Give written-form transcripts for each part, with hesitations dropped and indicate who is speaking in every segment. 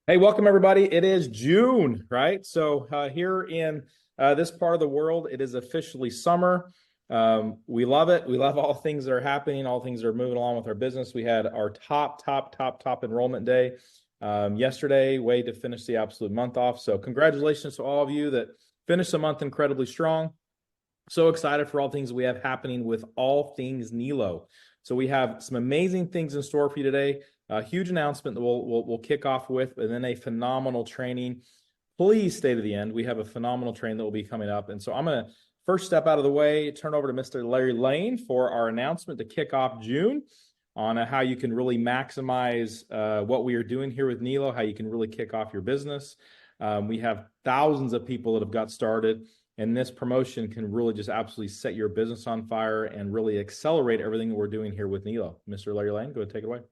Speaker 1: Hey, welcome everybody. It is June, right? So here in this part of the world, it is officially summer. We love it. We love all things that are happening, all things that are moving along with our business. We had our top enrollment day yesterday, way to finish the absolute month off. So congratulations to all of you that finished the month incredibly strong. So excited for all things we have happening with all things Nélo. So we have some amazing things in store for you today. A huge announcement that we'll kick off with, and then a phenomenal training. Please stay to the end. We have a phenomenal training that will be coming up. And so I'm going to first step out of the way, turn over to Mr. Larry Lane for our announcement to kick off June on how you can really maximize what we are doing here with Nélo, how you can really kick off your business. We have thousands of people that have got started. And this promotion can really just absolutely set your business on fire and really accelerate everything that we're doing here with Nélo. Mr. Larry Lane, go ahead, take it away.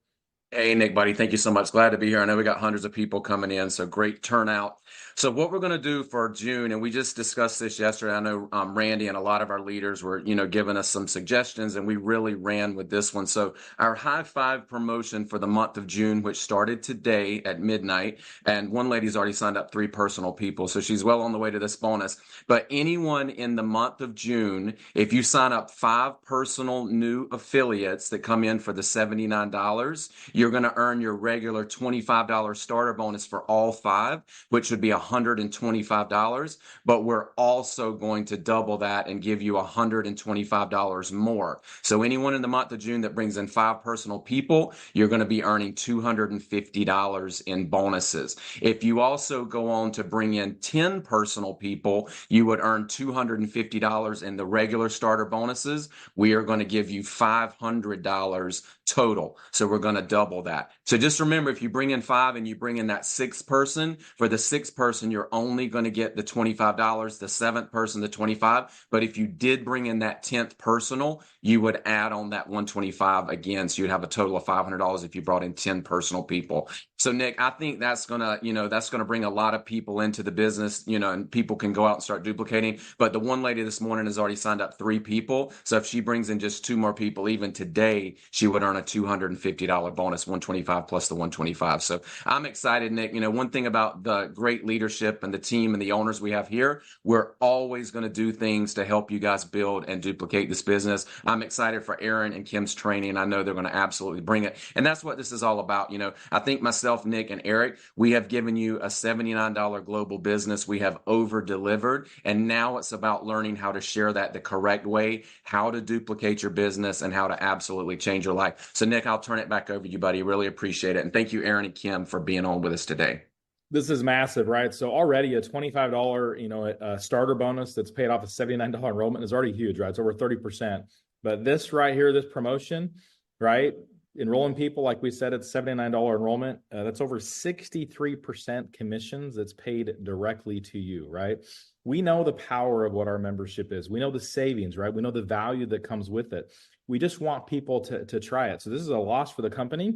Speaker 2: Hey, Nick, buddy, thank you so much. Glad to be here. I know we got hundreds of people coming in, so great turnout. So what we're going to do for June, and we just discussed this yesterday. I know Randy and a lot of our leaders were, giving us some suggestions, and we really ran with this one. So our high five promotion for the month of June, which started today at midnight, and one lady's already signed up 3 personal people, so she's well on the way to this bonus. But anyone in the month of June, if you sign up 5 personal new affiliates that come in for the $79, you're going to earn your regular $25 starter bonus for all 5, which would be $125. But we're also going to double that and give you $125 more. So anyone in the month of June that brings in 5 personal people, you're going to be earning $250 in bonuses. If you also go on to bring in 10 personal people, you would earn $250 in the regular starter bonuses. We are going to give you $500 total. So we're going to double that. So just remember, if you bring in 5 and you bring in that 6th person, for the 6th person, you're only going to get the $25, the 7th person, the 25. But if you did bring in that 10th personal, you would add on that 125 again. So you'd have a total of $500 if you brought in 10 personal people. So Nick, I think that's going to bring a lot of people into the business, and people can go out and start duplicating. But the one lady this morning has already signed up 3 people. So if she brings in just 2 more people, even today, she would earn a $250 bonus, 125 plus the 125. So I'm excited, Nick. One thing about the great leadership and the team and the owners we have here, we're always going to do things to help you guys build and duplicate this business. I'm excited for Aaron and Kim's training. I know they're going to absolutely bring it. And that's what this is all about. I think myself, Nick, and Eric, we have given you a $79 global business. We have over delivered. And now it's about learning how to share that the correct way, how to duplicate your business, and how to absolutely change your life. So Nick, I'll turn it back over to you, buddy. Really appreciate it. And thank you, Aaron and Kim, for being on with us today.
Speaker 1: This is massive, right? So already a $25, starter bonus that's paid off a $79 enrollment is already huge, right? It's over 30%. But this right here, this promotion, right? Enrolling people, like we said, it's $79 enrollment. That's over 63% commissions that's paid directly to you, right? We know the power of what our membership is. We know the savings, right? We know the value that comes with it. We just want people to try it. So this is a loss for the company,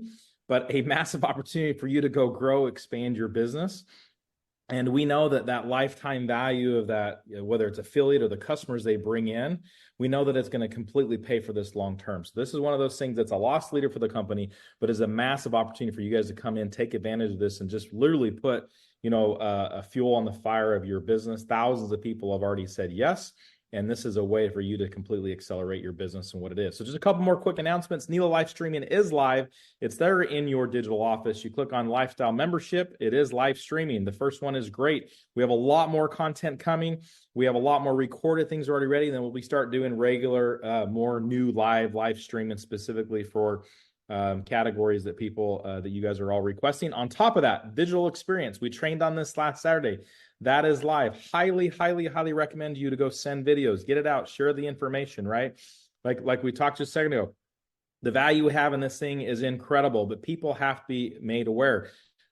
Speaker 1: but a massive opportunity for you to go grow, expand your business. And we know that lifetime value of that, whether it's affiliate or the customers they bring in, we know that it's going to completely pay for this long term. So this is one of those things that's a loss leader for the company, but is a massive opportunity for you guys to come in, take advantage of this, and just literally put, a fuel on the fire of your business. Thousands of people have already said yes. And this is a way for you to completely accelerate your business and what it is. So just a couple more quick announcements. Nélo Life streaming is live. It's there in your digital office. You click on Lifestyle Membership. It is live streaming. The first one is great. We have a lot more content coming. We have a lot more recorded things already ready. Then we'll start doing regular, more new live streaming specifically for categories that people, that you guys are all requesting. On top of that, digital experience. We trained on this last Saturday. That is live. Highly recommend you to go send videos, get it out, share the information, right? Like we talked just a second ago, the value we have in this thing is incredible, but people have to be made aware.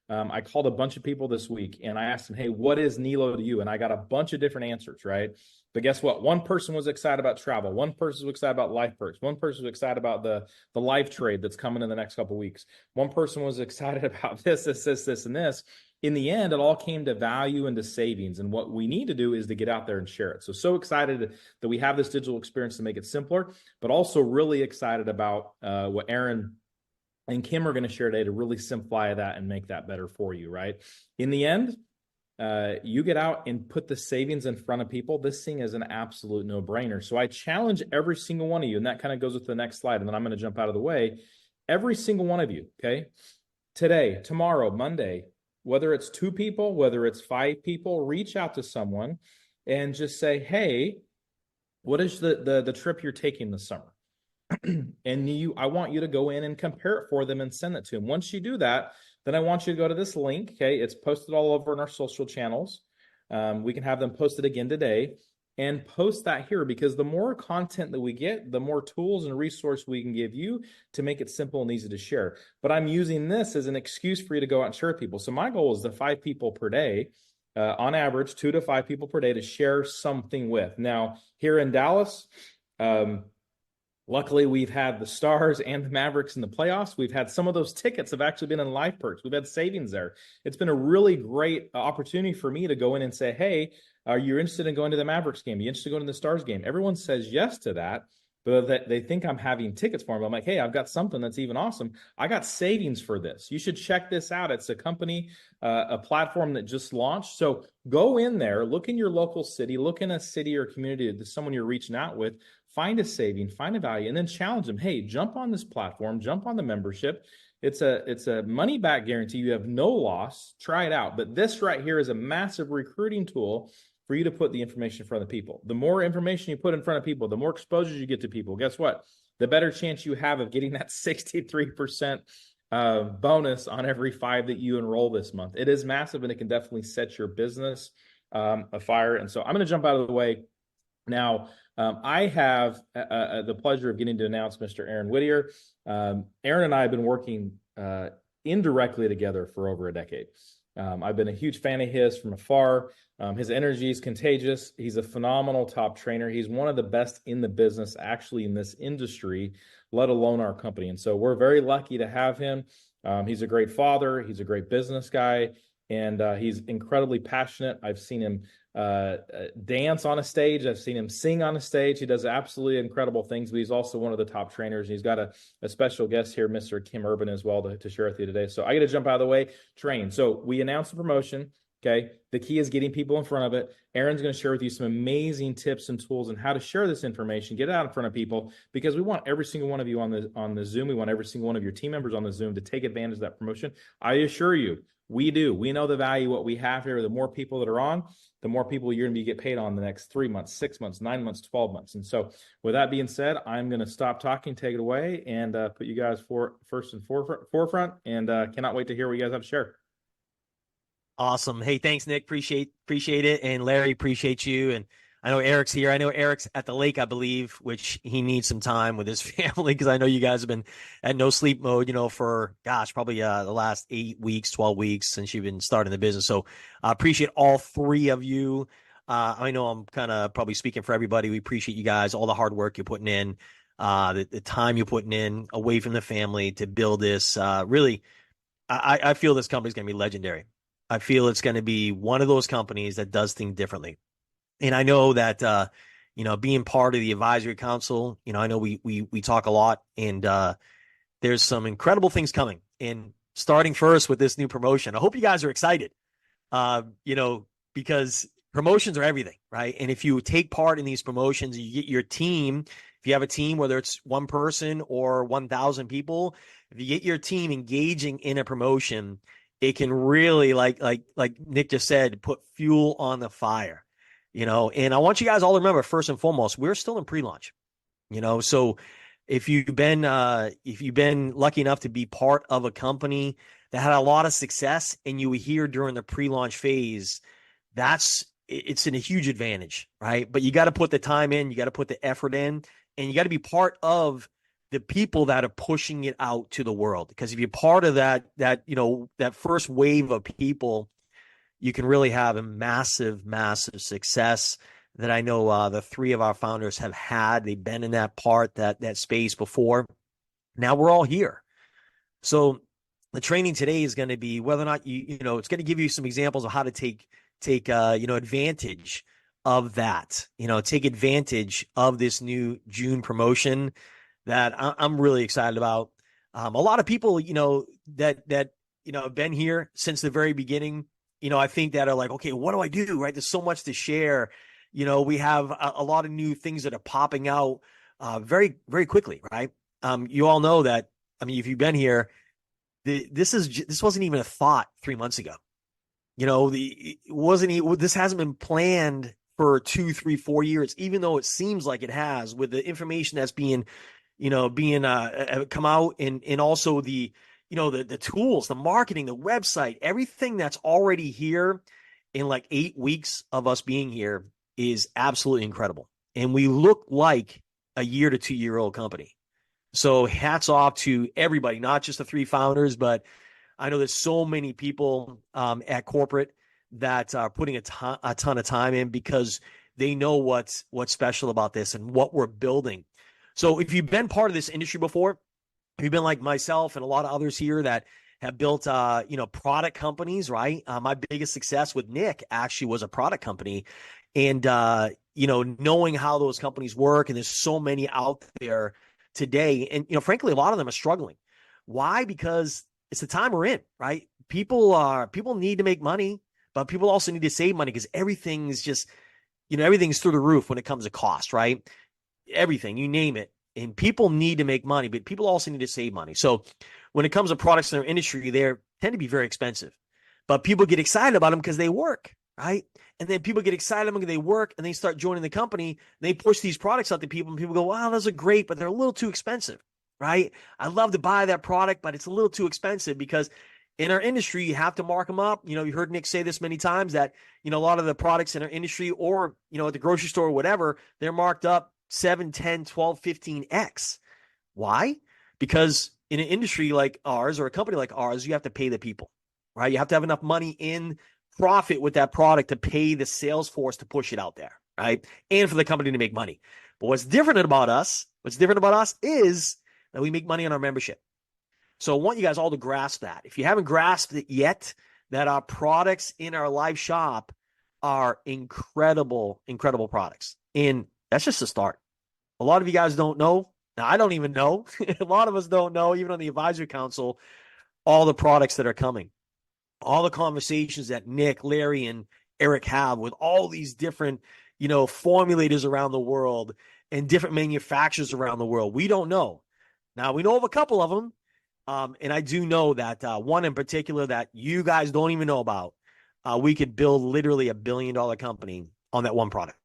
Speaker 1: I called a bunch of people this week and I asked them, hey, what is Nélo to you? And I got a bunch of different answers, right? But guess what? One person was excited about travel. One person was excited about life perks. One person was excited about the life trade that's coming in the next couple of weeks. One person was excited about this, and this. In the end, it all came to value and to savings. And what we need to do is to get out there and share it. So excited that we have this digital experience to make it simpler, but also really excited about what Aaron and Kim are going to share today to really simplify that and make that better for you, right? In the end, you get out and put the savings in front of people. This thing is an absolute no-brainer. So I challenge every single one of you, and that kind of goes with the next slide, and then I'm going to jump out of the way. Every single one of you, okay? Today, tomorrow, Monday, whether it's 2 people, whether it's 5 people, reach out to someone and just say, hey, what is the trip you're taking this summer? And I want you to go in and compare it for them and send it to them. Once you do that, then I want you to go to this link. Okay, it's posted all over in our social channels. We can have them posted again today, and post that here, because the more content that we get, the more tools and resources we can give you to make it simple and easy to share. But I'm using this as an excuse for you to go out and share with people. So my goal is the 5 people per day, on average, 2 to 5 people per day to share something with. Now, here in Dallas, luckily, we've had the Stars and the Mavericks in the playoffs. We've had some of those tickets have actually been in Life Perks. We've had savings there. It's been a really great opportunity for me to go in and say, hey, are you interested in going to the Mavericks game? Are you interested in going to the Stars game? Everyone says yes to that, but they think I'm having tickets for them. I'm like, hey, I've got something that's even awesome. I got savings for this. You should check this out. It's a company, a platform that just launched. So go in there, look in your local city, look in a city or community that someone you're reaching out with, find a saving, find a value, and then challenge them. Hey, jump on this platform, jump on the membership. It's a money back guarantee. You have no loss. Try it out. But this right here is a massive recruiting tool for you to put the information in front of people. The more information you put in front of people, the more exposure you get to people. Guess what? The better chance you have of getting that 63% bonus on every 5 that you enroll this month. It is massive, and it can definitely set your business afire. And so I'm going to jump out of the way now. I have the pleasure of getting to announce Mr. Aaron Whittier. Aaron and I have been working indirectly together for over a decade. I've been a huge fan of his from afar. His energy is contagious. He's a phenomenal top trainer. He's one of the best in the business, actually, in this industry, let alone our company. And so we're very lucky to have him. He's a great father. He's a great business guy, and he's incredibly passionate. I've seen him dance on a stage. I've seen him sing on a stage. He does absolutely incredible things, but he's also one of the top trainers. He's got a special guest here, Mr. Kim Urban, as well, to share with you today. So I got to jump out of the way, train. So we announced the promotion. Okay. The key is getting people in front of it. Aaron's going to share with you some amazing tips and tools on how to share this information, get it out in front of people, because we want every single one of you on the Zoom. We want every single one of your team members on the Zoom to take advantage of that promotion. I assure you, we do. We know the value, what we have here. The more people that are on, the more people you're going to get paid on the next 3 months, 6 months, 9 months, 12 months. And so with that being said, I'm going to stop talking, take it away, and put you guys first and forefront, and cannot wait to hear what you guys have to share.
Speaker 3: Awesome. Hey, thanks, Nick. Appreciate it. And Larry, appreciate you. And I know Eric's here. I know Eric's at the lake, I believe, which he needs some time with his family, because I know you guys have been at no sleep mode, for, probably the last 8 weeks, 12 weeks since you've been starting the business. So I appreciate all 3 of you. I know I'm kind of probably speaking for everybody. We appreciate you guys, all the hard work you're putting in, the time you're putting in away from the family to build this. Really, I feel this company's going to be legendary. I feel it's going to be one of those companies that does things differently. And I know that, being part of the advisory council, I know we talk a lot, and there's some incredible things coming. And starting first with this new promotion, I hope you guys are excited, because promotions are everything, right? And if you take part in these promotions, you get your team. If you have a team, whether it's 1 person or 1,000 people, if you get your team engaging in a promotion, it can really, like Nick just said, put fuel on the fire, and I want you guys all to remember, first and foremost, we're still in pre-launch, so if you've been lucky enough to be part of a company that had a lot of success and you were here during the pre-launch phase, it's a huge advantage, right? But you got to put the time in, you got to put the effort in, and you got to be part of the people that are pushing it out to the world. Because if you're part of that first wave of people, you can really have a massive, massive success that I know the 3 of our founders have had. They've been in that space before. Now we're all here. So the training today is going to be whether or not it's going to give you some examples of how to take advantage of that, take advantage of this new June promotion that I'm really excited about. A lot of people, that have been here since the very beginning, I think that are like, okay, what do I do? Right? There's so much to share. We have a lot of new things that are popping out very, very quickly, right? You all know that. I mean, if you've been here, this wasn't even a thought 3 months ago. This hasn't been planned for 2, 3, 4 years, even though it seems like it has, with the information that's being come out, and also the tools, the marketing, the website, everything that's already here in like 8 weeks of us being here is absolutely incredible. And we look like a 1 to 2 year old company. So hats off to everybody, not just the 3 founders, but I know there's so many people at corporate that are putting a ton of time in, because they know what's special about this and what we're building. So if you've been part of this industry before, if you've been like myself and a lot of others here that have built, product companies, right? My biggest success with Nick actually was a product company. And, knowing how those companies work, and there's so many out there today. And, frankly, a lot of them are struggling. Why? Because it's the time we're in, right? People need to make money, but people also need to save money, because everything's just, everything's through the roof when it comes to cost, right? Everything, you name it. And people need to make money, but people also need to save money. So when it comes to products in their industry, they tend to be very expensive, but people get excited about them because they work, right? And then people get excited about them because they work, and they start joining the company. They push these products out to people, and people go, wow, those are great, but they're a little too expensive, right? I love to buy that product, but it's a little too expensive, because in our industry, you have to mark them up. You heard Nick say this many times, that, a lot of the products in our industry, or, at the grocery store or whatever, they're marked up 7, 10, 12, 15x. Why? Because in an industry like ours, or a company like ours, you have to pay the people, right? You have to have enough money in profit with that product to pay the sales force to push it out there, right? And for the company to make money. But what's different about us is that we make money on our membership. So I want you guys all to grasp that. If you haven't grasped it yet, that our products in our live shop are incredible, incredible products. And that's just the start. A lot of you guys don't know. Now, I don't even know. A lot of us don't know, even on the advisory council, all the products that are coming, all the conversations that Nick, Larry, and Eric have with all these different, formulators around the world and different manufacturers around the world. We don't know. Now, we know of a couple of them. And I do know that one in particular that you guys don't even know about, we could build literally $1 billion company on that one product.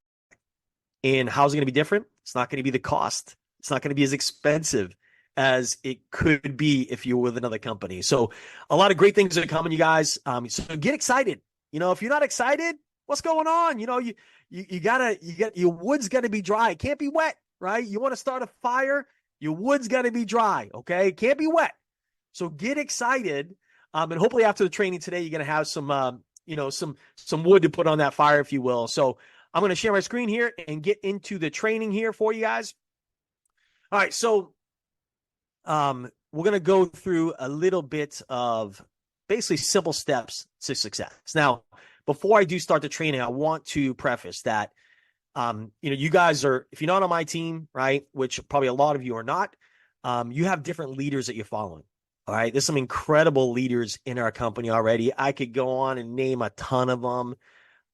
Speaker 3: And how's it going to be different? It's not going to be the cost. It's not going to be as expensive as it could be if you were with another company. So a lot of great things are coming, you guys. So get excited. If you're not excited, what's going on? Your wood's got to be dry. It can't be wet, right? You want to start a fire, your wood's got to be dry. Okay. It can't be wet. So get excited. And hopefully after the training today, you're going to have some wood to put on that fire, if you will. So I'm going to share my screen here and get into the training here for you guys. All right. So we're going to go through a little bit of basically simple steps to success. Now, before I do start the training, I want to preface that, you guys are, if you're not on my team, right, which probably a lot of you are not, you have different leaders that you're following. All right. There's some incredible leaders in our company already. I could go on and name a ton of them.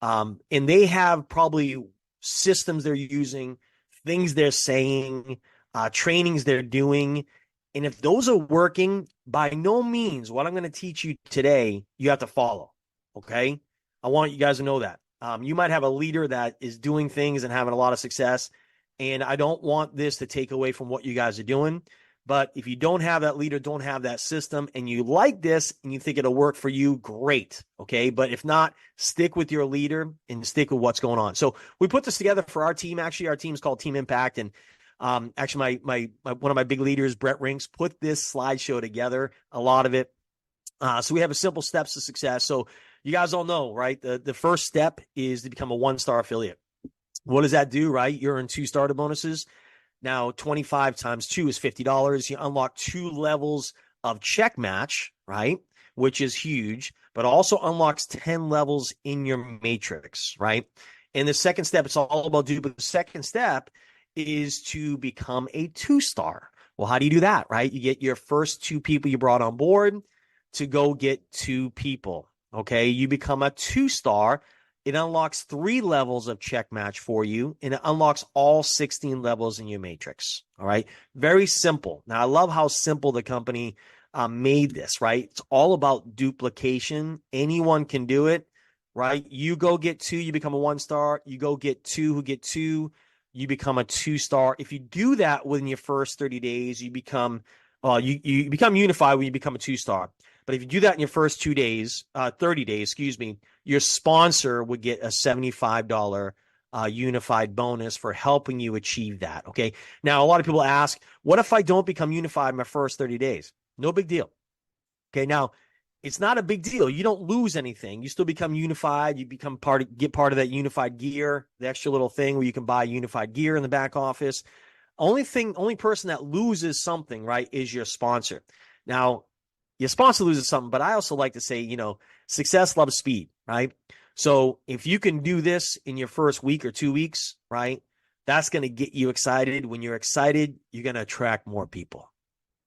Speaker 3: And they have probably systems they're using, things they're saying, trainings they're doing. And if those are working, by no means, what I'm going to teach you today, you have to follow. Okay. I want you guys to know that. You might have a leader that is doing things and having a lot of success. And I don't want this to take away from what you guys are doing. But if you don't have that leader, don't have that system, and you like this and you think it'll work for you, great. Okay. But if not, stick with your leader and stick with what's going on. So we put this together for our team. Actually, our team is called Team Impact. And actually, my one of my big leaders, Brett Rinks, put this slideshow together, a lot of it. So we have a simple steps to success. So you guys all know, right? The first step is to become a 1-star affiliate. What does that do, right? You earn 2 starter bonuses. Now, 25 times 2 is $50. You unlock 2 levels of check match, right? Which is huge, but also unlocks 10 levels in your matrix, right? And the second step, it's all about but the second step is to become a 2-star. Well, how do you do that, right? You get your first 2 people you brought on board to go get 2 people. Okay. You become a 2-star. It unlocks 3 levels of check match for you, and it unlocks all 16 levels in your matrix. All right. Very simple. Now, I love how simple the company made this, right? It's all about duplication. Anyone can do it, right? You go get 2, you become a 1-star. You go get 2 who get 2, you become a 2-star. If you do that within your first 30 days, you become you become unified when you become a 2-star. But if you do that in your first 30 days, excuse me, your sponsor would get a $75 unified bonus for helping you achieve that. Okay. Now, a lot of people ask, what if I don't become unified in my first 30 days? No big deal. Okay. Now, it's not a big deal. You don't lose anything. You still become unified. You become get part of that unified gear, the extra little thing where you can buy unified gear in the back office. Only person that loses something, right, is your sponsor. Now, your sponsor loses something, but I also like to say, success loves speed, right? So if you can do this in your first week or 2 weeks, right, that's going to get you excited. When you're excited, you're going to attract more people,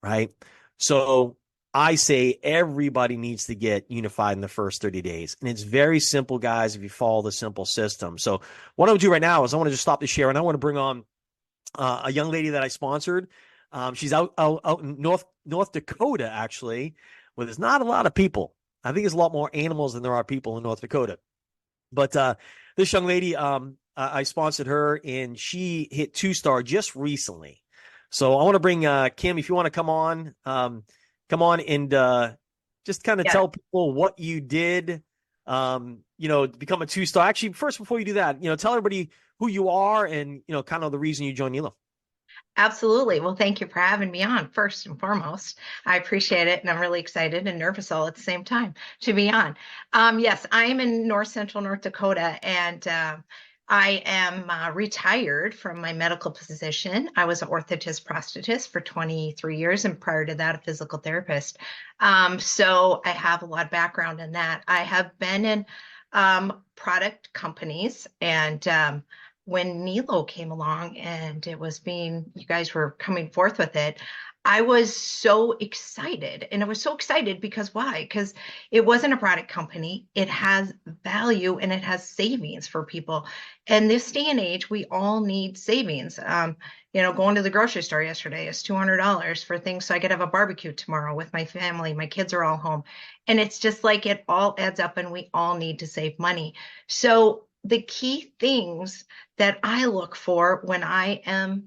Speaker 3: right? So I say everybody needs to get unified in the first 30 days. And it's very simple, guys, if you follow the simple system. So what I would do right now is I want to just stop the share, and I want to bring on a young lady that I sponsored. She's out in North Dakota, actually, where there's not a lot of people. I think there's a lot more animals than there are people in North Dakota. But this young lady, I sponsored her, and she hit 2-star just recently. So I want to bring Kim, if you want to come on and just kind of tell people what you did, to become a 2-star. Actually, first, before you do that, tell everybody who you are and, kind of the reason you joined Nélo.
Speaker 4: Absolutely. Well, thank you for having me on first and foremost. I appreciate it. And I'm really excited and nervous all at the same time to be on. Yes, I'm in North Central North Dakota, and I am retired from my medical position. I was an orthotist prosthetist for 23 years, and prior to that, a physical therapist. So I have a lot of background in that. I have been in product companies, and when Nélo came along and you guys were coming forth with it, I was so excited. And I was so excited because why? Because it wasn't a product company. It has value and it has savings for people. And this day and age, we all need savings. Going to the grocery store yesterday is $200 for things so I could have a barbecue tomorrow with my family. My kids are all home. And it's just like it all adds up, and we all need to save money. So the key things that I look for when I am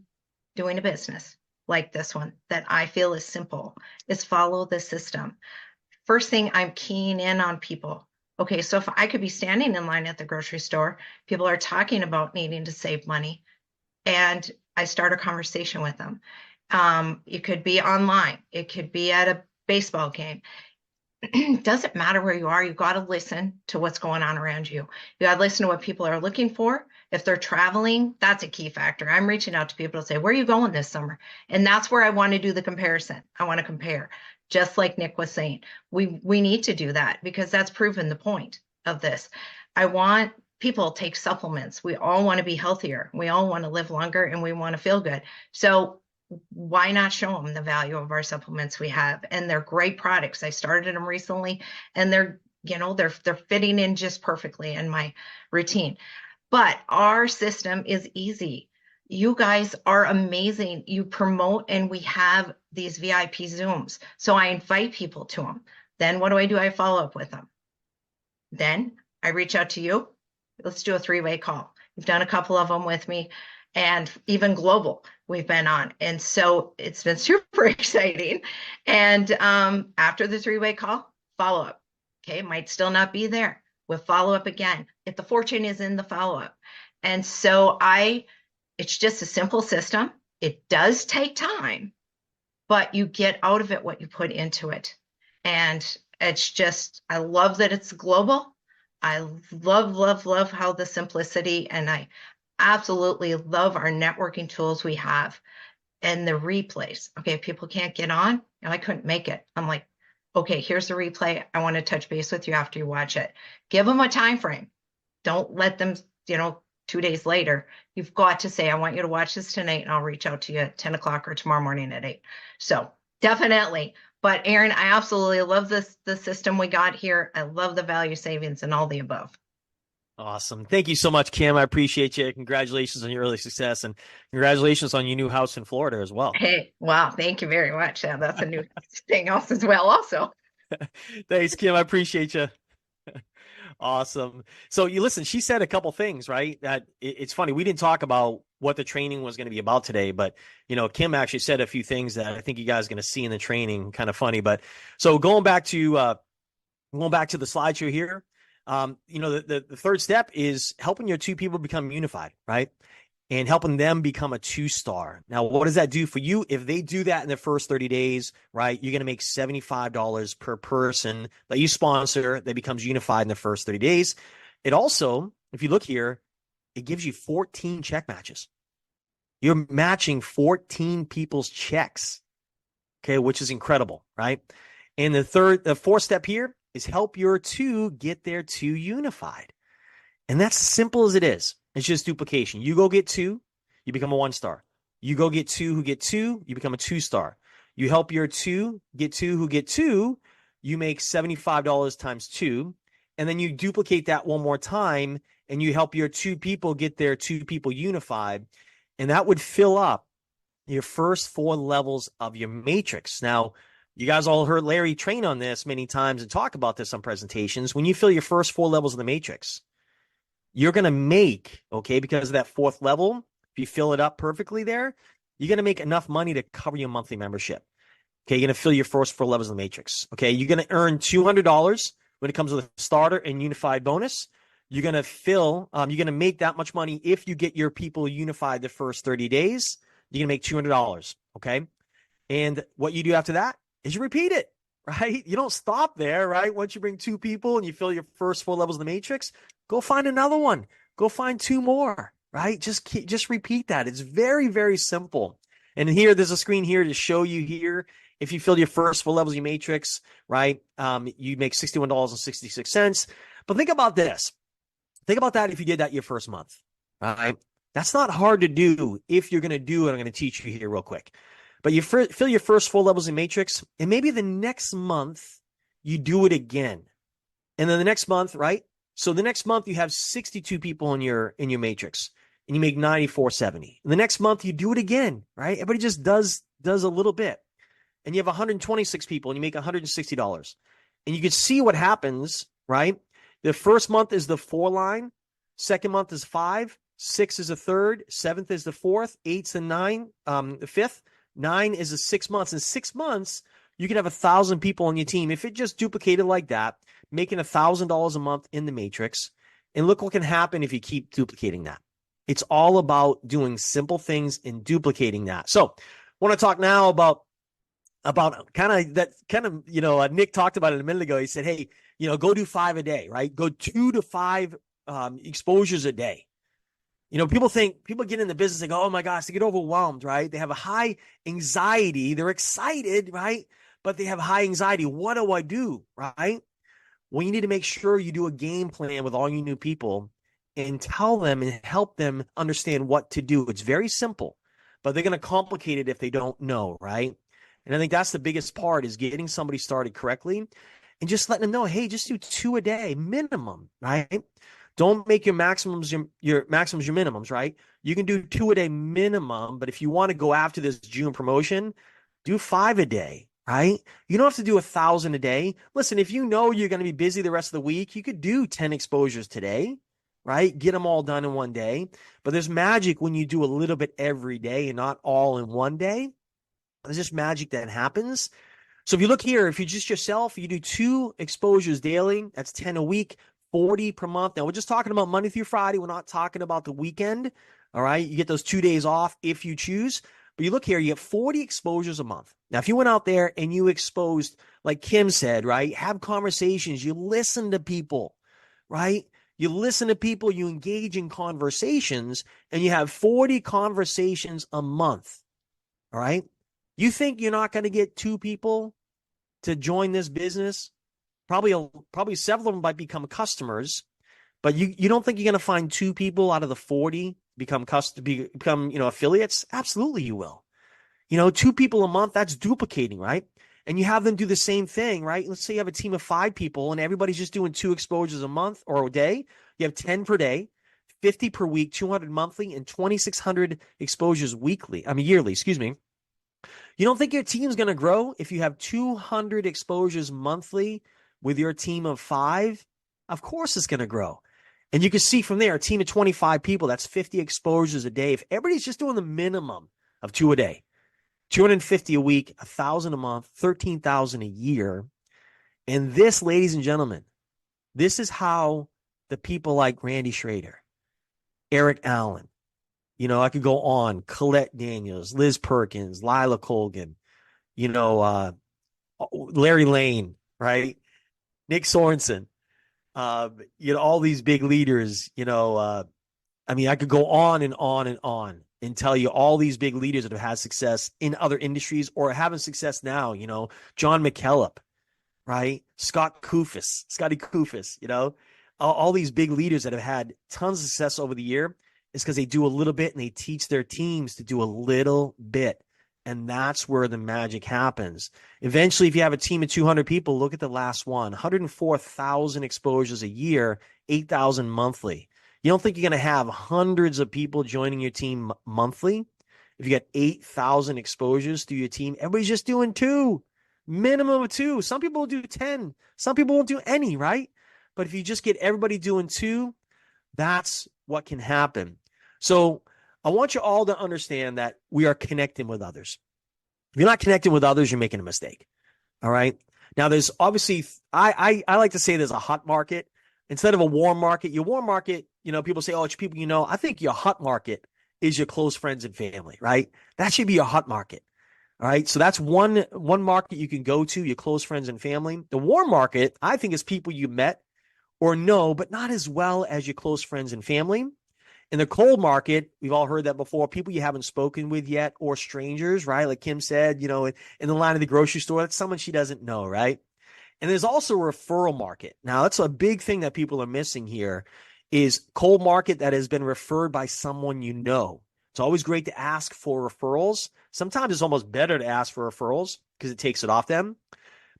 Speaker 4: doing a business like this one that I feel is simple is follow the system. First thing, I'm keying in on people. Okay, so if I could be standing in line at the grocery store, people are talking about needing to save money, and I start a conversation with them. It could be online. It could be at a baseball game. Doesn't matter where you are. You got to listen to what's going on around you. You got to listen to what people are looking for. If they're traveling, that's a key factor. I'm reaching out to people to say, where are you going this summer? And that's where I want to do the comparison. I want to compare, just like Nick was saying. We need to do that because that's proven the point of this. I want people to take supplements. We all want to be healthier. We all want to live longer, and we want to feel good. So why not show them the value of our supplements we have? And they're great products. I started them recently, and they're fitting in just perfectly in my routine. But our system is easy. You guys are amazing. You promote, and we have these VIP Zooms. So I invite people to them. Then what do? I follow up with them. Then I reach out to you. Let's do a 3-way call. You've done a couple of them with me, and even global we've been on. And so it's been super exciting. And after the 3-way call, follow up. Okay, might still not be there. We'll follow up again. If the fortune is in the follow up. And so it's just a simple system. It does take time, but you get out of it what you put into it. And it's just, I love that it's global. I love how the simplicity, and I absolutely love our networking tools we have and the replays. Okay, if people can't get on, I couldn't make it. I'm like, okay, here's the replay. I want to touch base with you after you watch it. Give them a time frame. Don't let them, 2 2 days later, you've got to say, I want you to watch this tonight, and I'll reach out to you at 10 o'clock or tomorrow morning at 8. So definitely. But Aaron, I absolutely love the system we got here. I love the value savings and all the above.
Speaker 3: Awesome. Thank you so much, Kim. I appreciate you. Congratulations on your early success, and congratulations on your new house in Florida as well.
Speaker 4: Hey, wow. Thank you very much. Yeah, that's a new thing else as well also.
Speaker 3: Thanks, Kim. I appreciate you. Awesome. So you listen, she said a couple things, right? That it's funny. We didn't talk about what the training was going to be about today, but Kim actually said a few things that I think you guys are going to see in the training. Kind of funny, but so going back to the slideshow here. The third step is helping your two people become unified, right? And helping them become a 2-star. Now, what does that do for you? If they do that in the first 30 days, right, you're going to make $75 per person that you sponsor that becomes unified in the first 30 days. It also, if you look here, it gives you 14 check matches. You're matching 14 people's checks, okay, which is incredible, right? And the fourth step here is help your two get their two unified. And that's as simple as it is. It's just duplication. You go get 2, you become a 1-star. You go get 2 who get 2, you become a 2-star. You help your 2 get 2 who get 2, you make $75 times 2. And then you duplicate that one more time, and you help your 2 people get their 2 people unified. And that would fill up your first 4 levels of your matrix. Now, you guys all heard Larry train on this many times and talk about this on presentations. When you fill your first 4 levels of the matrix, you're going to make, okay, because of that 4th level, if you fill it up perfectly there, you're going to make enough money to cover your monthly membership. Okay, you're going to fill your first 4 levels of the matrix. Okay, you're going to earn $200 when it comes with a starter and unified bonus. You're going to make that much money if you get your people unified the first 30 days. You're going to make $200, okay? And what you do after that is you repeat it, right? You don't stop there, right? Once you bring 2 people and you fill your first 4 levels of the matrix, go find another one. Go find 2 more, right? Just repeat that. It's very, very simple. And here, there's a screen here to show you here. If you fill your first 4 levels of your matrix, right, you make $61.66. But think about this. Think about that if you did that your first month, right? That's not hard to do if you're going to do it. I'm going to teach you here real quick. But you fill your first 4 levels in matrix, and maybe the next month you do it again. And then the next month, right? So the next month you have 62 people in your matrix, and you make $94.70. And the next month you do it again, right? Everybody just does a little bit. And you have 126 people, and you make $160. And you can see what happens, right? The first month is the 4 line, second month is 5, 6 is the 3rd, 7th is the 4th, 8's the 9, the 5th. 9 is the 6 months. In 6 months, you can have 1,000 people on your team. If it just duplicated like that, making $1,000 a month in the matrix. And look what can happen if you keep duplicating that. It's all about doing simple things and duplicating that. So I want to talk now about Nick talked about it a minute ago. He said, hey, go do 5 a day, right? Go 2 to 5 exposures a day. People get in the business, they go, oh my gosh, they get overwhelmed, right? They have a high anxiety. They're excited, right? But they have high anxiety. What do I do, right? Well, you need to make sure you do a game plan with all your new people and tell them and help them understand what to do. It's very simple, but they're going to complicate it if they don't know, right? And I think that's the biggest part is getting somebody started correctly and just letting them know, hey, just do 2 a day minimum, right? Don't make your maximums your minimums, right? You can do 2 a day minimum, but if you want to go after this June promotion, do 5 a day, right? You don't have to do 1,000 a day. Listen, if you know you're going to be busy the rest of the week, you could do 10 exposures today, right? Get them all done in one day. But there's magic when you do a little bit every day and not all in one day. There's just magic that happens. So if you look here, if you're just yourself, you do 2 exposures daily. That's 10 a week. 40 per month. Now, we're just talking about Monday through Friday. We're not talking about the weekend. All right. You get those 2 days off if you choose. But you look here, you get 40 exposures a month. Now, if you went out there and you exposed, like Kim said, right, have conversations, you listen to people, right? You listen to people, you engage in conversations, and you have 40 conversations a month. All right. You think you're not going to get 2 people to join this business? Probably several of them might become customers, But you don't think you're going to find 2 people out of the 40 become affiliates? Absolutely you will. 2 people a month, that's duplicating, right? And you have them do the same thing, right? Let's say you have a team of 5 people and everybody's just doing 2 exposures a month or a day. You have 10 per day, 50 per week, 200 monthly, and 2,600 exposures yearly, excuse me. You don't think your team's going to grow if you have 200 exposures monthly with your team of 5? Of course it's going to grow. And you can see from there, a team of 25 people, that's 50 exposures a day. If everybody's just doing the minimum of 2 a day, 250 a week, 1,000 a month, 13,000 a year. And this, ladies and gentlemen, this is how the people like Randy Schrader, Eric Allen, I could go on, Colette Daniels, Liz Perkins, Lila Colgan, Larry Lane, right? Nick Sorensen, all these big leaders, I could go on and on and on and tell you all these big leaders that have had success in other industries or are having success now, John McKellop, right? Scotty Kufis, all these big leaders that have had tons of success over the year is because they do a little bit and they teach their teams to do a little bit. And that's where the magic happens. Eventually, if you have a team of 200 people, look at the last one, 104,000 exposures a year, 8,000 monthly. You don't think you're going to have hundreds of people joining your team monthly? If you got 8,000 exposures through your team, everybody's just doing 2, minimum of 2. Some people will do 10. Some people won't do any, right? But if you just get everybody doing 2, that's what can happen. So I want you all to understand that we are connecting with others. If you're not connecting with others, you're making a mistake. All right. Now, there's obviously, I like to say there's a hot market instead of a warm market. Your warm market, people say, oh, it's people I think your hot market is your close friends and family, right? That should be your hot market. All right. So that's one market you can go to, your close friends and family. The warm market, I think, is people you met or know, but not as well as your close friends and family. In the cold market, we've all heard that before, people you haven't spoken with yet or strangers, right? Like Kim said, in the line of the grocery store, that's someone she doesn't know, right? And there's also a referral market. Now, that's a big thing that people are missing here is cold market that has been referred by someone you know. It's always great to ask for referrals. Sometimes it's almost better to ask for referrals because it takes it off them.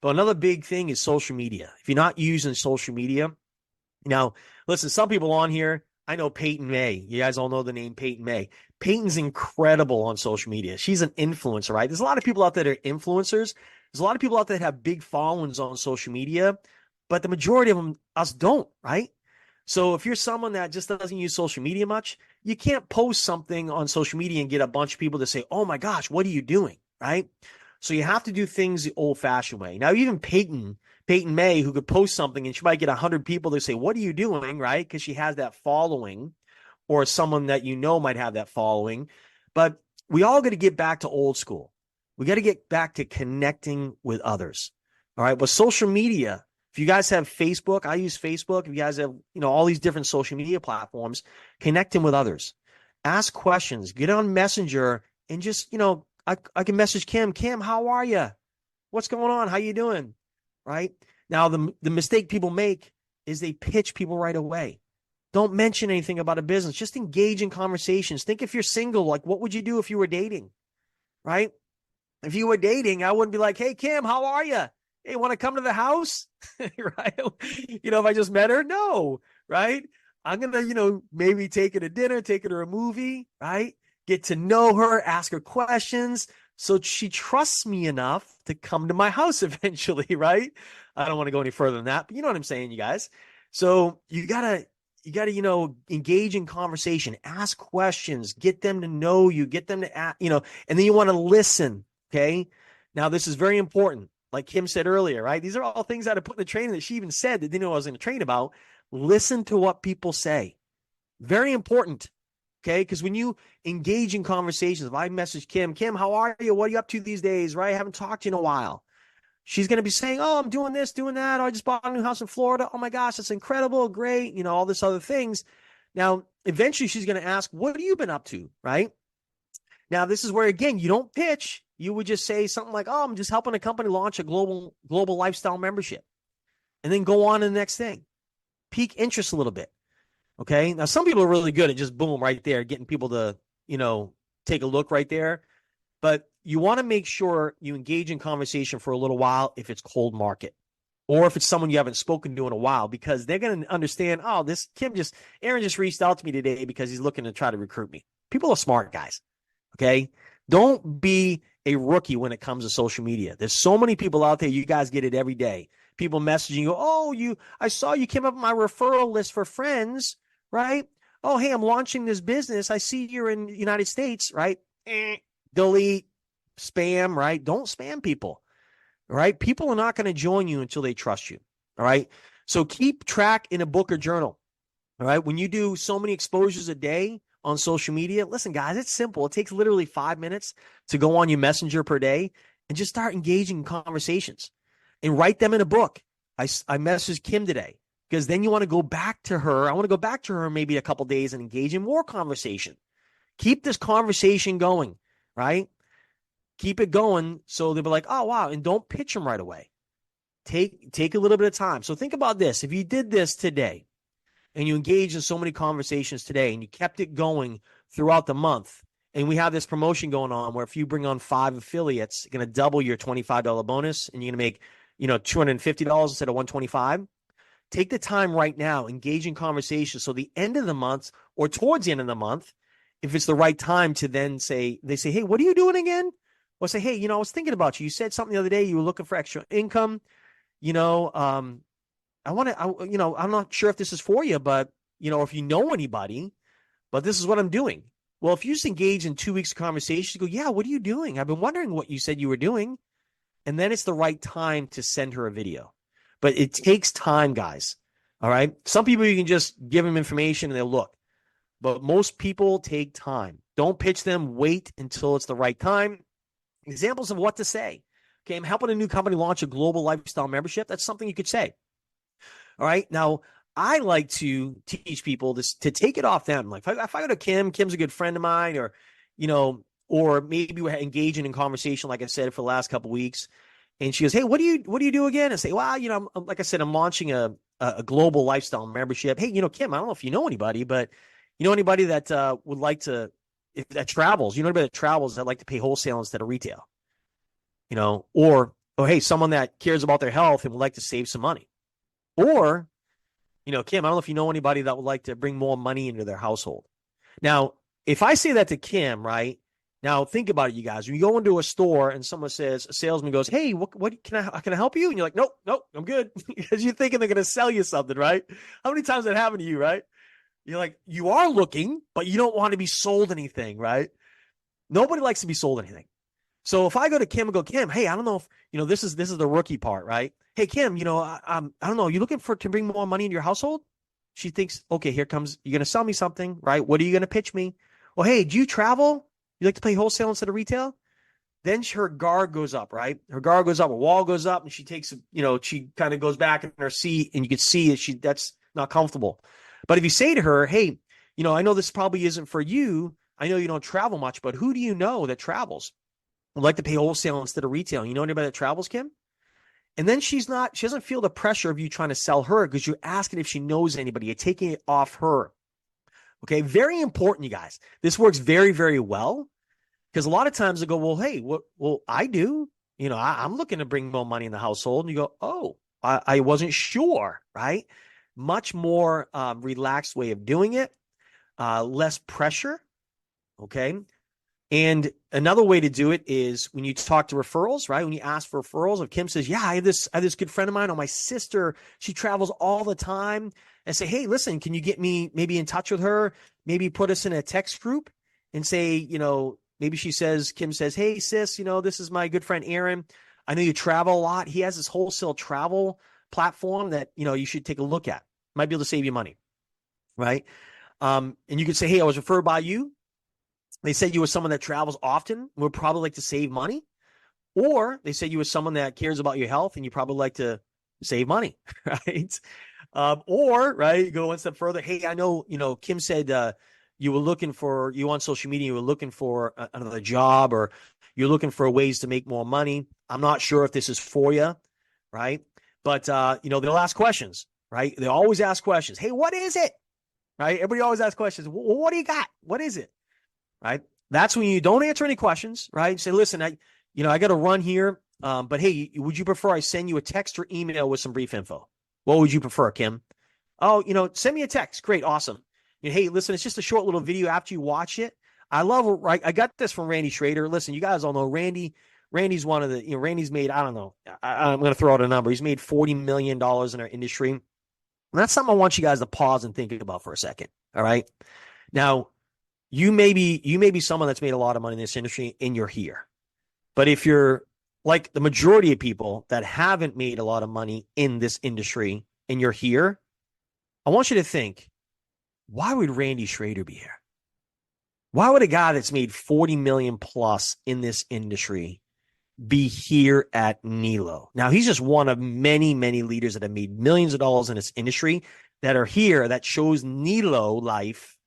Speaker 3: But another big thing is social media. If you're not using social media, now, listen, some people on here, I know Peyton May. You guys all know the name Peyton May. Peyton's incredible on social media. She's an influencer, right? There's a lot of people out there that are influencers. There's a lot of people out there that have big followings on social media, but the majority of them, us don't, right? So if you're someone that just doesn't use social media much, you can't post something on social media and get a bunch of people to say, oh my gosh, what are you doing, right? So you have to do things the old-fashioned way. Now, even Peyton May, who could post something and she might get 100 people to say, what are you doing, right? Because she has that following, or someone that might have that following. But we all got to get back to old school. We got to get back to connecting with others. All right. But social media, if you guys have Facebook, I use Facebook. If you guys have, all these different social media platforms, connecting with others. Ask questions, get on Messenger and just, I can message Kim. Kim, how are you? What's going on? How you doing? Right now, the mistake people make is they pitch people right away. Don't mention anything about a business. Just engage in conversations. Think if you're single, like what would you do if you were dating? Right? If you were dating, I wouldn't be like, hey, Kim, how are you? Hey, want to come to the house? Right? If I just met her, no. Right? I'm going to, maybe take her to dinner, take her to a movie, right? Get to know her, ask her questions. So she trusts me enough to come to my house eventually, right? I don't want to go any further than that, but you know what I'm saying, you guys. So you gotta, engage in conversation, ask questions, get them to know you, get them to, and then you want to listen. Okay. Now this is very important. Like Kim said earlier, right? These are all things that I put in the training that she even said that didn't know I was going to train about. Listen to what people say. Very important. Okay, because when you engage in conversations, if I message Kim, how are you? What are you up to these days? Right? I haven't talked to you in a while. She's going to be saying, oh, I'm doing this, doing that. Oh, I just bought a new house in Florida. Oh my gosh, that's incredible. Great. All this other things. Now, eventually she's going to ask, what have you been up to? Right? Now, this is where, again, you don't pitch. You would just say something like, oh, I'm just helping a company launch a global lifestyle membership. And then go on to the next thing. Pique interest a little bit. Okay. Now, some people are really good at just boom right there, getting people to, take a look right there. But you want to make sure you engage in conversation for a little while if it's cold market or if it's someone you haven't spoken to in a while, because they're going to understand, oh, Aaron just reached out to me today because he's looking to try to recruit me. People are smart, guys. Okay. Don't be a rookie when it comes to social media. There's so many people out there. You guys get it every day. People messaging you, oh, I saw you came up on my referral list for friends, right? Oh, hey, I'm launching this business. I see you're in the United States, right? Delete, spam, right? Don't spam people, right? People are not going to join you until they trust you, all right? So keep track in a book or journal, all right? When you do so many exposures a day on social media, listen, guys, it's simple. It takes literally 5 minutes to go on your messenger per day and just start engaging in conversations and write them in a book. I messaged Kim today because then you want to go back to her. I want to go back to her maybe a couple days and engage in more conversation. Keep this conversation going, right? Keep it going so they'll be like, oh, wow. And don't pitch them right away. Take a little bit of time. So think about this. If you did this today and you engaged in so many conversations today and you kept it going throughout the month, and we have this promotion going on where if you bring on 5 affiliates, you're going to double your $25 bonus and you're going to make, $250 instead of $125. Take the time right now, engage in conversation. So the end of the month or towards the end of the month, if it's the right time to then say, hey, what are you doing again? Or say, hey, I was thinking about you. You said something the other day. You were looking for extra income. I'm not sure if this is for you, but, if you know anybody, but this is what I'm doing. Well, if you just engage in 2 weeks of conversation, go, yeah, what are you doing? I've been wondering what you said you were doing. And then it's the right time to send her a video. But it takes time, guys. All right. Some people, you can just give them information and they'll look. But most people take time. Don't pitch them. Wait until it's the right time. Examples of what to say. Okay, I'm helping a new company launch a global lifestyle membership. That's something you could say. All right. Now, I like to teach people this to take it off them. Like if I go to Kim's a good friend of mine, or maybe we're engaging in conversation, like I said, for the last couple of weeks. And she goes, hey, what do you do again? I say, well, like I said, I'm launching a global lifestyle membership. Hey, Kim, I don't know if you know anybody, but you know anybody that would like to, if that travels, anybody that travels that like to pay wholesale instead of retail, or hey, someone that cares about their health and would like to save some money. Or, Kim, I don't know if you know anybody that would like to bring more money into their household. Now, if I say that to Kim, right? Now, think about it, you guys. When you go into a store and a salesman goes, hey, what can I help you? And you're like, nope, I'm good. Because you're thinking they're going to sell you something, right? How many times that happened to you, right? You're like, you are looking, but you don't want to be sold anything, right? Nobody likes to be sold anything. So if I go to Kim and go, Kim, hey, I don't know if, this is the rookie part, right? Hey, Kim, I don't know. You looking to bring more money into your household? She thinks, okay, here comes, you're going to sell me something, right? What are you going to pitch me? Well, hey, do you travel? You like to pay wholesale instead of retail? Then her guard goes up, right? Her guard goes up, her wall goes up, and she takes, she kind of goes back in her seat, and you can see that's not comfortable. But if you say to her, hey, I know this probably isn't for you. I know you don't travel much, but who do you know that travels? Would like to pay wholesale instead of retail. You know anybody that travels, Kim? And then she doesn't feel the pressure of you trying to sell her because you're asking if she knows anybody. You're taking it off her. Okay. Very important, you guys. This works very, very well because a lot of times they go, well, hey, I do, I'm looking to bring more money in the household. And you go, oh, I wasn't sure. Right. Much more relaxed way of doing it. Less pressure. Okay. And another way to do it is when you talk to referrals, right? When you ask for referrals, if Kim says, yeah, I have this good friend of mine, or my sister, she travels all the time, and say, hey, listen, can you get me maybe in touch with her? Maybe put us in a text group and say, maybe Kim says, hey, sis, this is my good friend, Aaron. I know you travel a lot. He has this wholesale travel platform that, you should take a look at. Might be able to save you money, right? And you could say, hey, I was referred by you. They said you were someone that travels often, would probably like to save money. Or they said you were someone that cares about your health and you probably like to save money, right? Right, you go one step further. Hey, I know, Kim said you on social media, you were looking for another job, or you're looking for ways to make more money. I'm not sure if this is for you, right? But, they'll ask questions, right? They always ask questions. Hey, what is it? right? Everybody always asks questions. Well, what do you got? What is it? Right? That's when you don't answer any questions, right? Say, listen, I got to run here. But hey, would you prefer I send you a text or email with some brief info? What would you prefer, Kim? Oh, send me a text. Great. Awesome. Hey, listen, it's just a short little video after you watch it. I love, right? I got this from Randy Schrader. Listen, you guys all know Randy's one of the, Randy's made, I don't know, I'm going to throw out a number. He's made $40 million in our industry. And that's something I want you guys to pause and think about for a second. All right. Now, you may be someone that's made a lot of money in this industry and you're here. But if you're like the majority of people that haven't made a lot of money in this industry and you're here, I want you to think, why would Randy Schrader be here? Why would a guy that's made 40 million plus in this industry be here at Nélo? Now, he's just one of many, many leaders that have made millions of dollars in this industry that are here that chose Nélo Life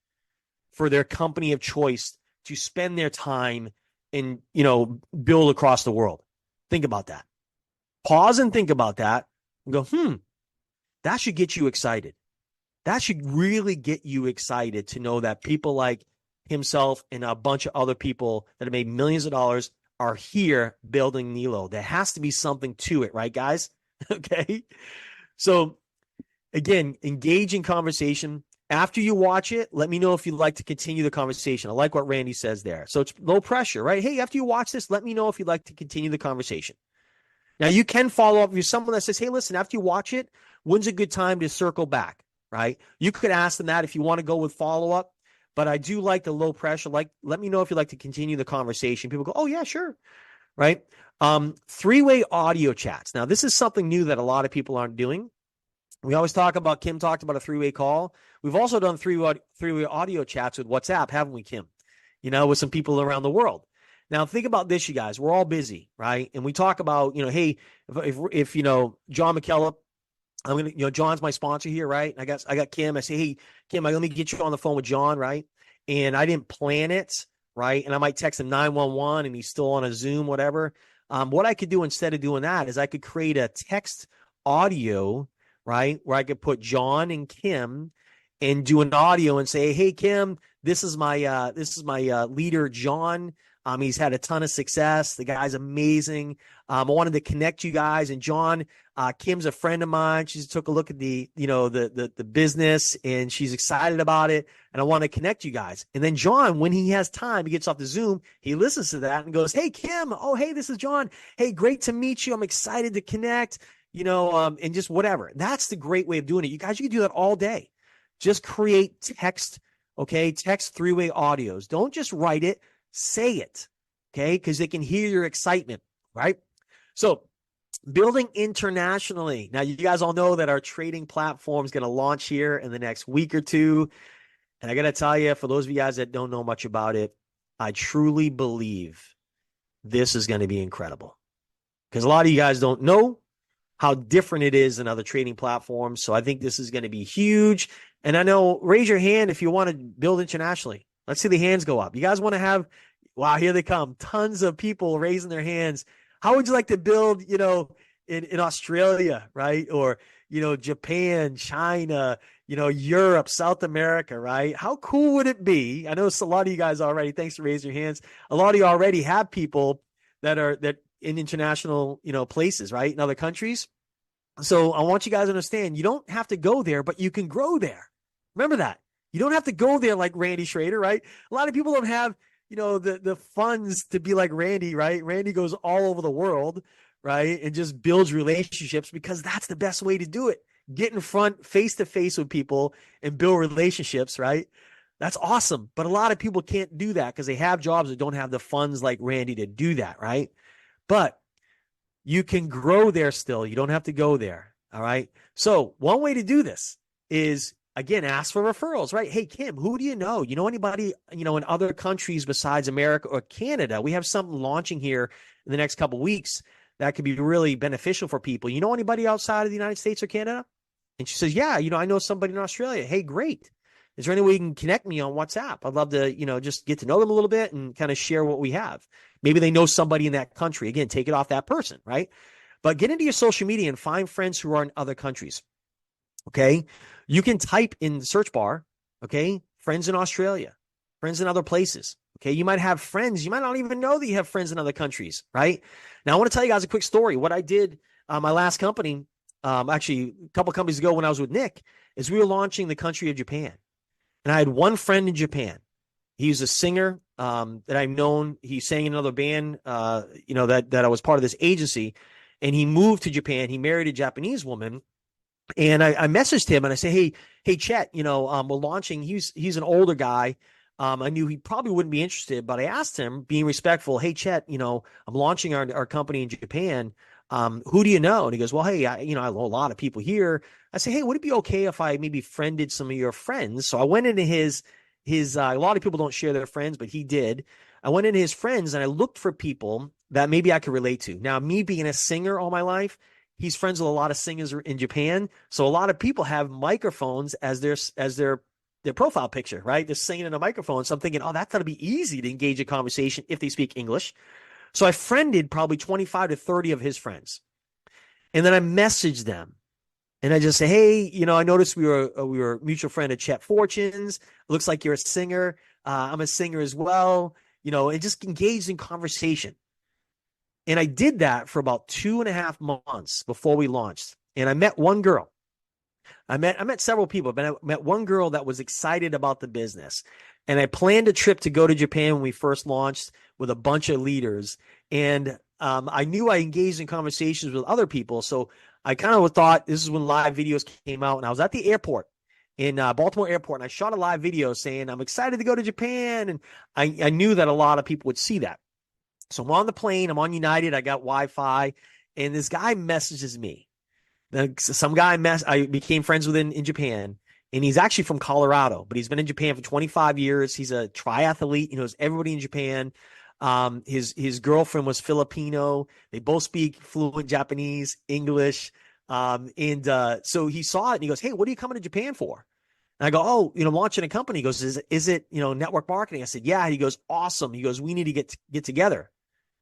Speaker 3: for their company of choice to spend their time and, build across the world. Think about that. Pause and think about that and go, that should get you excited. That should really get you excited to know that people like himself and a bunch of other people that have made millions of dollars are here building Nélo. There has to be something to it, right, guys? Okay. So again, engage in conversation. After you watch it, let me know if you'd like to continue the conversation. I like what Randy says there. So it's low pressure, right? Hey, after you watch this, let me know if you'd like to continue the conversation. Now, you can follow up if you're someone that says, hey, listen, after you watch it, when's a good time to circle back, right? You could ask them that if you want to go with follow-up, but I do like the low pressure. Like, let me know if you'd like to continue the conversation. People go, oh, yeah, sure, right? Three-way audio chats. Now, this is something new that a lot of people aren't doing. We always Kim talked about a three-way call. We've also done three-way audio chats with WhatsApp, haven't we, Kim? With some people around the world. Now, think about this, you guys. We're all busy, right? And we talk about, hey, if John McKellop, I'm going to, John's my sponsor here, right? I got Kim. I say, hey, Kim, let me get you on the phone with John, right? And I didn't plan it, right? And I might text him 911 and he's still on a Zoom, whatever. What I could do instead of doing that is I could create a text audio, right? Where I could put John and Kim and do an audio and say, hey, Kim, this is my leader, John. He's had a ton of success. The guy's amazing. I wanted to connect you guys. And John, Kim's a friend of mine. She took a look at the business and she's excited about it. And I want to connect you guys. And then John, when he has time, he gets off the Zoom, he listens to that and goes, hey, Kim. Oh, hey, this is John. Hey, great to meet you. I'm excited to connect, and just whatever. That's the great way of doing it. You guys, you can do that all day. Just create text, okay? Text three-way audios. Don't just write it. Say it, okay? Because they can hear your excitement, right? So building internationally. Now, you guys all know that our trading platform is going to launch here in the next week or two. And I got to tell you, for those of you guys that don't know much about it, I truly believe this is going to be incredible. Because a lot of you guys don't know how different it is than other trading platforms. So I think this is going to be huge. And I know, raise your hand if you want to build internationally. Let's see the hands go up. You guys want to have, wow, here they come. Tons of people raising their hands. How would you like to build, in Australia, right? Or, Japan, China, Europe, South America, right? How cool would it be? I know a lot of you guys already, thanks for raising your hands. A lot of you already have people that in international, places, right? In other countries. So I want you guys to understand, you don't have to go there, but you can grow there. Remember that. You don't have to go there like Randy Schrader, right? A lot of people don't have, the funds to be like Randy, right? Randy goes all over the world, right? And just builds relationships because that's the best way to do it. Get in front, face to face with people and build relationships, right? That's awesome. But a lot of people can't do that because they have jobs that don't have the funds like Randy to do that, right? But you can grow there still. You don't have to go there, all right? So one way to do this is, again, ask for referrals, right? Hey, Kim, who do you know? You know anybody, in other countries besides America or Canada? We have something launching here in the next couple of weeks that could be really beneficial for people. You know anybody outside of the United States or Canada? And she says, yeah, I know somebody in Australia. Hey, great. Is there any way you can connect me on WhatsApp? I'd love to, just get to know them a little bit and kind of share what we have. Maybe they know somebody in that country. Again, take it off that person, right? But get into your social media and find friends who are in other countries. Okay. You can type in the search bar, Okay. Friends in Australia, friends in other places. Okay. You might have friends. You might not even know that you have friends in other countries, right? Now, I want to tell you guys a quick story. What I did, my last company, actually a couple companies ago when I was with Nick, is we were launching the country of Japan. And I had one friend in Japan. He's a singer that I've known. He sang in another band, that I was part of this agency. And he moved to Japan. He married a Japanese woman. And I messaged him and I say, hey, Chet, we're launching. He's an older guy. I knew he probably wouldn't be interested, but I asked him, being respectful, hey, Chet, I'm launching our company in Japan. Who do you know? And he goes, well, hey, I know a lot of people here. I say, hey, would it be okay if I maybe friended some of your friends? So I went into his a lot of people don't share their friends, but he did. I went into his friends and I looked for people that maybe I could relate to. Now, me being a singer all my life, he's friends with a lot of singers in Japan. So a lot of people have microphones as their profile picture, right? They're singing in a microphone. So I'm thinking, oh, that's got to be easy to engage a conversation if they speak English. So I friended probably 25 to 30 of his friends. And then I messaged them. And I just say, hey, I noticed we were a mutual friend of Chet Fortune's. It looks like you're a singer. I'm a singer as well, and just engaged in conversation. And I did that for about 2.5 months before we launched. And I met one girl. I met several people, but I met one girl that was excited about the business. And I planned a trip to go to Japan when we first launched with a bunch of leaders. And I knew I engaged in conversations with other people. So I kind of thought this is when live videos came out. And I was at the airport in Baltimore Airport. And I shot a live video saying, I'm excited to go to Japan. And I knew that a lot of people would see that. So I'm on the plane. I'm on United. I got Wi-Fi. And this guy messages me. Some guy I became friends with in Japan. And he's actually from Colorado, but he's been in Japan for 25 years. He's a triathlete. He knows everybody in Japan. His girlfriend was Filipino. They both speak fluent Japanese, English. So he saw it and he goes, hey, what are you coming to Japan for? And I go, oh, I'm launching a company. He goes, is it, network marketing? I said, yeah. He goes, awesome. He goes, we need to get together.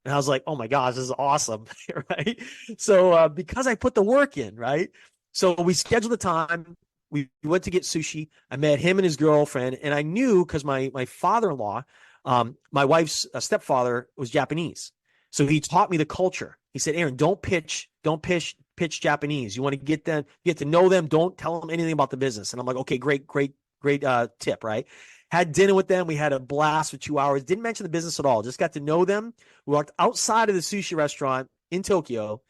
Speaker 3: And I was like, oh my gosh, this is awesome. Right. So, because I put the work in, right. So we scheduled the time. We went to get sushi. I met him and his girlfriend. And I knew because my father-in-law, my wife's stepfather was Japanese. So he taught me the culture. He said, Aaron, don't pitch Japanese. You want to get to know them. Don't tell them anything about the business. And I'm like, okay, great tip, right? Had dinner with them. We had a blast for 2 hours. Didn't mention the business at all. Just got to know them. We walked outside of the sushi restaurant in Tokyo.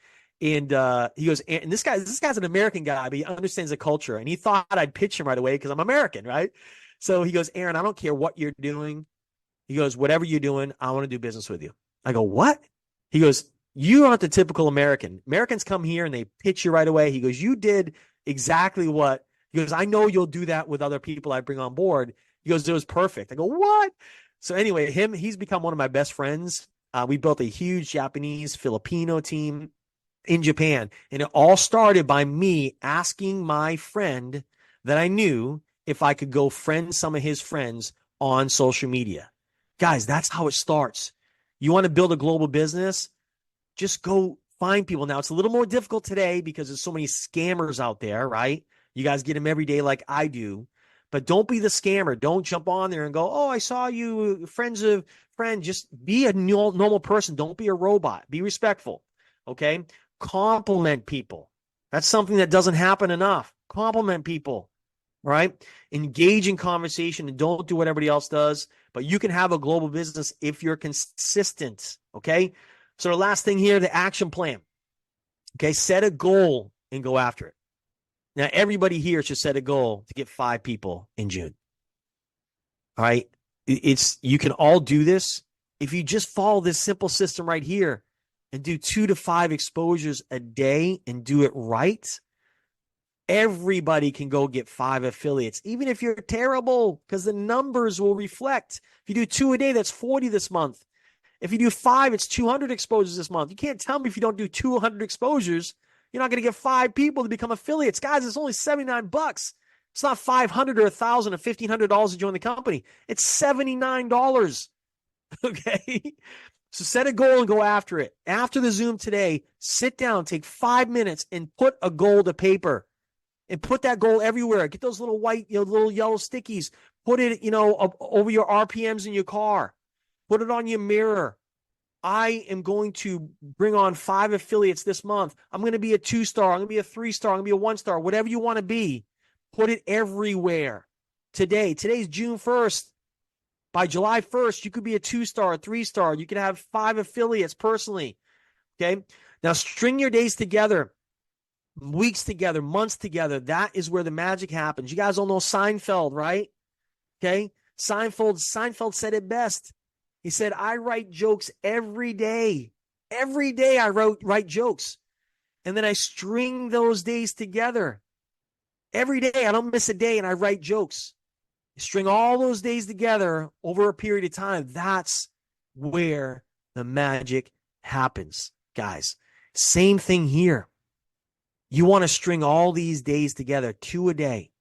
Speaker 3: And he goes, and this guy's an American guy, but he understands the culture. And he thought I'd pitch him right away because I'm American, right? So he goes, Aaron, I don't care what you're doing. He goes, whatever you're doing, I want to do business with you. I go, what? He goes, you aren't the typical American. Americans come here and they pitch you right away. He goes, you did exactly what. He goes, I know you'll do that with other people I bring on board. He goes, it was perfect. I go, what? So anyway, he's become one of my best friends. We built a huge Japanese Filipino team in Japan. And it all started by me asking my friend that I knew if I could go friend some of his friends on social media. Guys, that's how it starts. You want to build a global business? Just go find people. Now, it's a little more difficult today because there's so many scammers out there, right? You guys get them every day like I do. But don't be the scammer. Don't jump on there and go, oh, I saw you, friends of friend. Just be a normal person. Don't be a robot. Be respectful, okay? Compliment people. That's something that doesn't happen enough. Compliment people, right? Engage in conversation and don't do what everybody else does. But you can have a global business if you're consistent, okay? So the last thing here, the action plan. Okay, set a goal and go after it. Now, everybody here should set a goal to get 5 people in June. All right. You can all do this. If you just follow this simple system right here and do 2 to 5 exposures a day and do it right, everybody can go get 5 affiliates, even if you're terrible, because the numbers will reflect. If you do 2 a day, that's 40 this month. If you do 5, it's 200 exposures this month. You can't tell me if you don't do 200 exposures, you're not going to get 5 people to become affiliates. Guys, it's only $79. It's not $500 or $1,000 or $1,500 to join the company. It's $79. Okay. So set a goal and go after it. After the Zoom today, sit down, take 5 minutes and put a goal to paper. and put that goal everywhere. Get those little white, little yellow stickies. Put it, over your RPMs in your car. Put it on your mirror. I am going to bring on 5 affiliates this month. I'm going to be a 2-star. I'm going to be a 3-star. I'm going to be a 1-star. Whatever you want to be, put it everywhere. Today's June 1st. By July 1st, you could be a 2-star, a 3-star. You can have 5 affiliates personally. Okay. Now string your days together, weeks together, months together. That is where the magic happens. You guys all know Seinfeld, right? Okay. Seinfeld said it best. He said, I write jokes every day. Every day I write jokes. And then I string those days together. Every day I don't miss a day and I write jokes. String all those days together over a period of time. That's where the magic happens, guys. Same thing here. You want to string all these days together, 2 a day.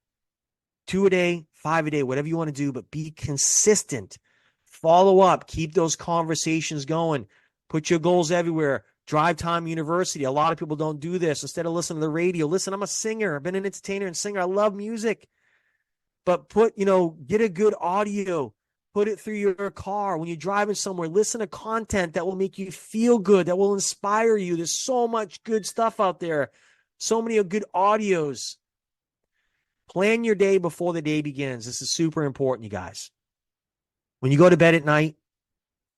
Speaker 3: 2 a day, 5 a day, whatever you want to do, but be consistent. Follow up. Keep those conversations going. Put your goals everywhere. Drive Time University. A lot of people don't do this. Instead of listening to the radio, listen, I'm a singer. I've been an entertainer and singer. I love music. But get a good audio. Put it through your car. When you're driving somewhere, listen to content that will make you feel good, that will inspire you. There's so much good stuff out there. So many good audios. Plan your day before the day begins. This is super important, you guys. When you go to bed at night,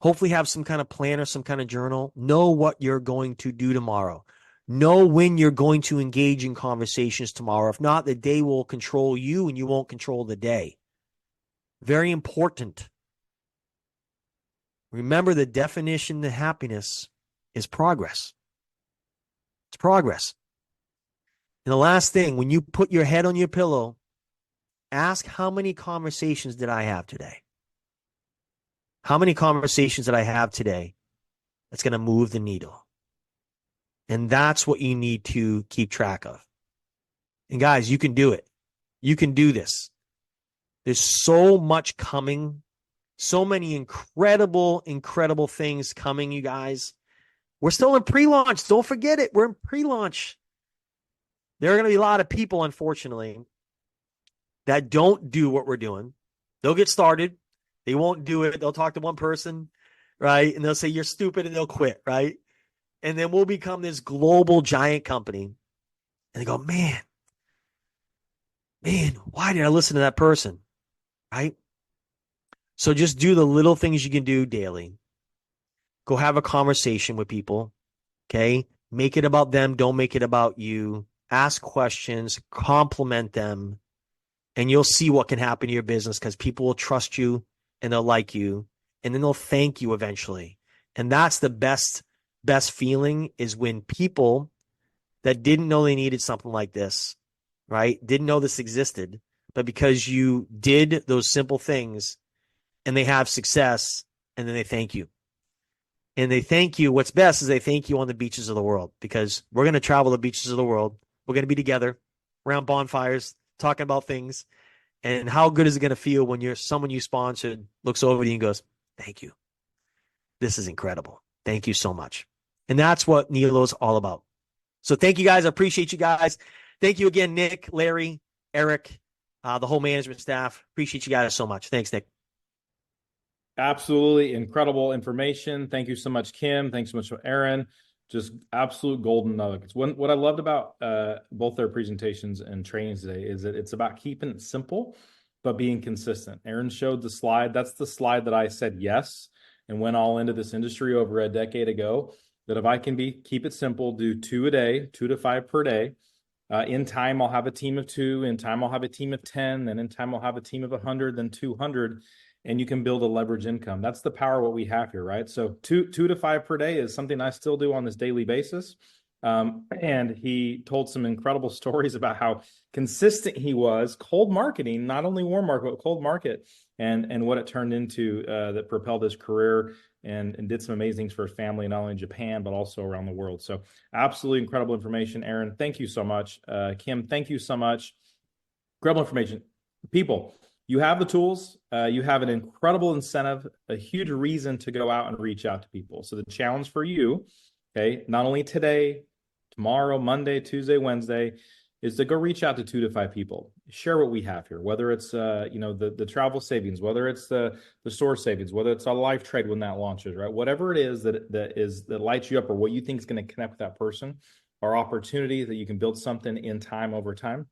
Speaker 3: hopefully have some kind of plan or some kind of journal. Know what you're going to do tomorrow. Know when you're going to engage in conversations tomorrow. If not, the day will control you and you won't control the day. Very important. Remember, the definition of happiness is progress. It's progress. And the last thing, when you put your head on your pillow, ask, how many conversations did I have today? How many conversations did I have today that's going to move the needle? And that's what you need to keep track of. And guys, you can do it. You can do this. There's so much coming. So many incredible, incredible things coming, you guys. We're still in pre-launch. Don't forget it. We're in pre-launch. There are going to be a lot of people, unfortunately, that don't do what we're doing. They'll get started. They won't do it. They'll talk to one person, right? And they'll say, you're stupid, and they'll quit, right? And then we'll become this global giant company. And they go, man, why did I listen to that person? Right? So just do the little things you can do daily. Go have a conversation with people. Okay? Make it about them. Don't make it about you. Ask questions. Compliment them. And you'll see what can happen to your business, because people will trust you and they'll like you. And then they'll thank you eventually. And that's the best feeling, is when people that didn't know they needed something like this, right? Didn't know this existed, but because you did those simple things and they have success, and then they thank you. And they thank you. What's best is they thank you on the beaches of the world, because we're going to travel the beaches of the world. We're going to be together around bonfires, talking about things. And how good is it going to feel when someone you sponsored looks over to you and goes, thank you. This is incredible. Thank you so much. And that's what Nélo is all about. So thank you, guys. I appreciate you guys. Thank you again, Nick, Larry, Eric, the whole management staff. Appreciate you guys so much. Thanks, Nick.
Speaker 1: Absolutely incredible information. Thank you so much, Kim. Thanks so much, Aaron. Just absolute golden nuggets. What I loved about both their presentations and trainings today is that it's about keeping it simple, but being consistent. Aaron showed the slide. That's the slide that I said yes and went all into this industry over a decade ago. That if I can keep it simple, do 2 a day, 2 to 5 per day. In time, I'll have a team of 2. In time, I'll have a team of 10. Then in time, I'll have a team of 100, then 200. And you can build a leverage income. That's the power of what we have here, right? So 2 to 5 per day is something I still do on this daily basis. And he told some incredible stories about how consistent he was, cold marketing, not only warm market, but cold market, and what it turned into that propelled his career and did some amazing things for his family, not only in Japan, but also around the world. So absolutely incredible information. Aaron, thank you so much. Kim, thank you so much. Incredible information. People, you have the tools. You have an incredible incentive, a huge reason to go out and reach out to people. So the challenge for you, okay, not only today, tomorrow, Monday, Tuesday, Wednesday, is to go reach out to 2 to 5 people, share what we have here, whether it's the travel savings, whether it's the soar savings, whether it's a life trade when that launches, right? Whatever it is that lights you up, or what you think is going to connect with that person, or opportunity that you can build something in time over time.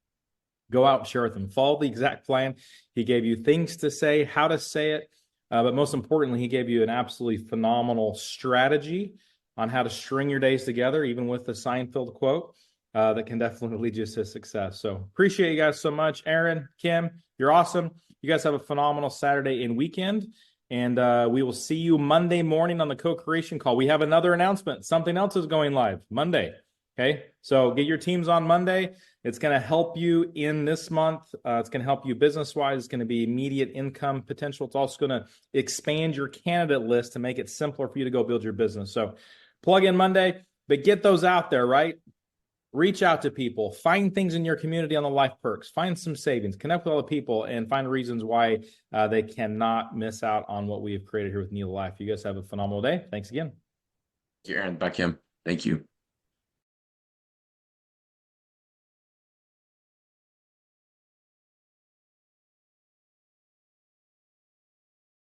Speaker 1: Go out and share with them. Follow the exact plan. He gave you things to say, how to say it, but most importantly, he gave you an absolutely phenomenal strategy on how to string your days together, even with the Seinfeld quote. That can definitely lead you to success. So appreciate you guys so much. Aaron, Kim, you're awesome. You guys have a phenomenal Saturday and weekend. And we will see you Monday morning on the co-creation call. We have another announcement. Something else is going live Monday. Okay. So get your teams on Monday. It's going to help you in this month. It's going to help you business-wise. It's going to be immediate income potential. It's also going to expand your candidate list to make it simpler for you to go build your business. So plug in Monday, but get those out there, right? Reach out to people, find things in your community on the life perks, find some savings, connect with all the people, and find reasons why they cannot miss out on what we have created here with Nélo Life. You guys have a phenomenal day. Thanks again.
Speaker 2: Thank you, Aaron. Back, Kim. Thank you.